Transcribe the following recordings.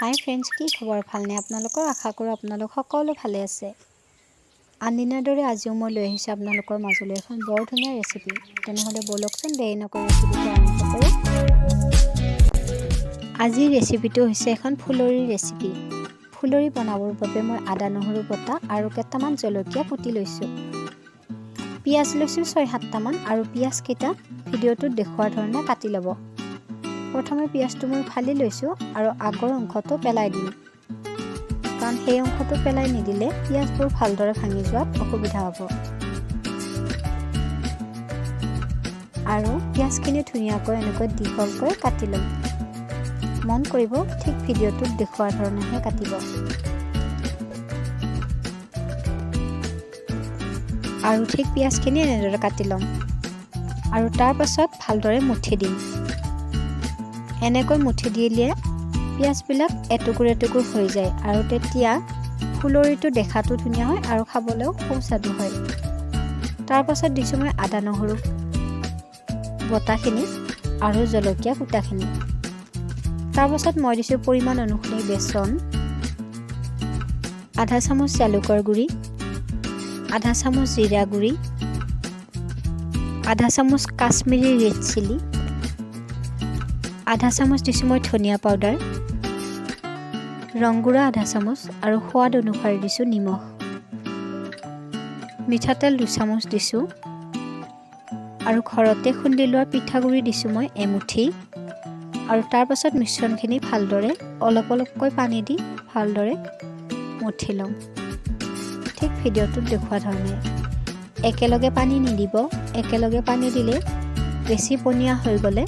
হাই friends, কি খবৰ? ভালনে আপোনালোকৰ? আশা কৰোঁ আপোনালোক সকলো ভালে আছে। আনদিনাৰ দৰে আজিও মই লৈ আহিছোঁ আপোনালোকৰ মাজলৈ এখন বৰ ধুনীয়া ৰেচিপি। তেনেহ'লে ব'লকচোন দেৰি নকৰি ৰেচিপিটো আৰম্ভ কৰোঁ। আজিৰ ৰেচিপিটো হৈছে এখন ফুলৰিৰ ৰেচিপি। ফুলৰি বনাবৰ বাবে মই আদা নহৰু বটা আৰু কেইটামান জলকীয়া কুটি লৈছোঁ। পিঁয়াজ লৈছোঁ ৬-৭টামান আৰু পিঁয়াজকেইটা ভিডিঅ'টোত দেখুওৱাৰ ধৰণে কাটি ল'ব। প্ৰথমে পিঁয়াজটো মই ফালি লৈছোঁ আৰু আগৰ অংশটো পেলাই দিম, কাৰণ সেই অংশটো পেলাই নিদিলে পিঁয়াজবোৰ ভালদৰে ভাঙি যোৱাত অসুবিধা হ'ব। আৰু পিঁয়াজখিনি ধুনীয়াকৈ এনেকৈ দীঘলকৈ কাটি ল'ম। মন কৰিব, ঠিক ভিডিঅ'টোত দেখুওৱাৰ ধৰণেহে কাটিব। আৰু ঠিক পিঁয়াজখিনি এনেদৰে কাটি ল'ম আৰু তাৰ পাছত ভালদৰে মুঠি দিম। এনেকৈ মুঠি দিলে পিঁয়াজবিলাক এটুকুৰ এটুকুৰ হৈ যায় আৰু তেতিয়া ফুলৰিটো দেখাতো ধুনীয়া হয় আৰু খাবলৈও সুস্বাদু হয়। তাৰ পাছত দিছোঁ মই আদা নহৰু বটাখিনি আৰু জলকীয়া কুটাখিনি। তাৰ পাছত মই দিছোঁ পৰিমাণ অনুসৰি বেচন, আধা চামুচ জালুকৰ গুড়ি, আধা চামুচ জিৰা গুড়ি, আধা চামুচ কাশ্মীৰী ৰেড চিলি, আধা চামুচ দিছোঁ মই ধনিয়া পাউডাৰ, ৰংগুড়া আধা চামুচ আৰু সোৱাদ অনুসাৰে দিছোঁ নিমখ। মিঠাতেল 2 চামুচ দিছোঁ আৰু ঘৰতে খুন্দি লোৱা পিঠাগুড়ি দিছোঁ মই এমুঠি। আৰু তাৰ পাছত মিশ্ৰণখিনি ভালদৰে অলপ অলপকৈ পানী দি ভালদৰে মঠি ল'ম। ঠিক ভিডিঅ'টোত দেখুওৱা ধৰণে একেলগে পানী নিদিব। একেলগে পানী দিলে বেছি পনীয়া হৈ গ'লে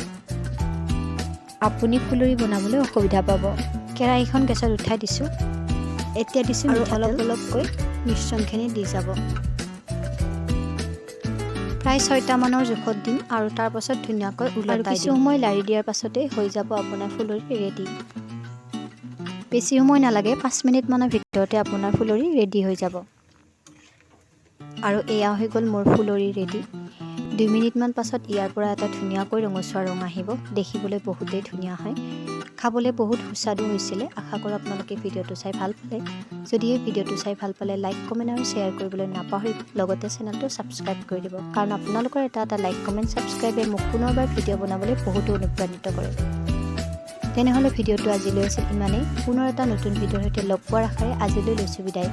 আপুনি ফুলৰি বনাবলৈ অসুবিধা পাব। কেৰাহীখন গেছত উঠাই দিছোঁ। এতিয়া দিছোঁ আৰু অলপ অলপকৈ মিশ্ৰণখিনি দি যাব। প্ৰায় 6টামানৰ জোখত দিম আৰু তাৰ পাছত ধুনীয়াকৈ উলটাই কিছু সময় লাৰি দিয়াৰ পাছতেই হৈ যাব আপোনাৰ ফুলৰি ৰেডি। বেছি সময় নালাগে, 5 মিনিটমানৰ ভিতৰতে আপোনাৰ ফুলৰি ৰেডি হৈ যাব। আৰু এয়া হৈ গ'ল মোৰ ফুলৰি ৰেডি। 2 মিনিটমান পাছত ইয়াৰ পৰা এটা ধুনীয়াকৈ ৰঙচুৱা ৰং আহিব। দেখিবলৈ বহুতেই ধুনীয়া হয়, খাবলৈ বহুত সুস্বাদু হৈছিলে। আশা কৰোঁ আপোনালোকে ভিডিঅ'টো চাই ভাল পালে। যদি এই ভিডিঅ'টো চাই ভাল পালে লাইক কমেণ্ট আৰু শ্বেয়াৰ কৰিবলৈ নাপাহৰিব। লগতে চেনেলটো ছাবস্ক্ৰাইব কৰি দিব, কাৰণ আপোনালোকৰ এটা লাইক কমেণ্ট ছাবস্ক্ৰাইবে মোক পুনৰবাৰ ভিডিঅ' বনাবলৈ বহুতো অনুপ্ৰাণিত কৰে। তেনেহ'লে ভিডিঅ'টো আজিলৈ আছিল ইমানেই। পুনৰ এটা নতুন ভিডিঅ'ৰ সৈতে লগ পোৱাৰ আশাৰে আজিলৈ লৈছোঁ বিদায়।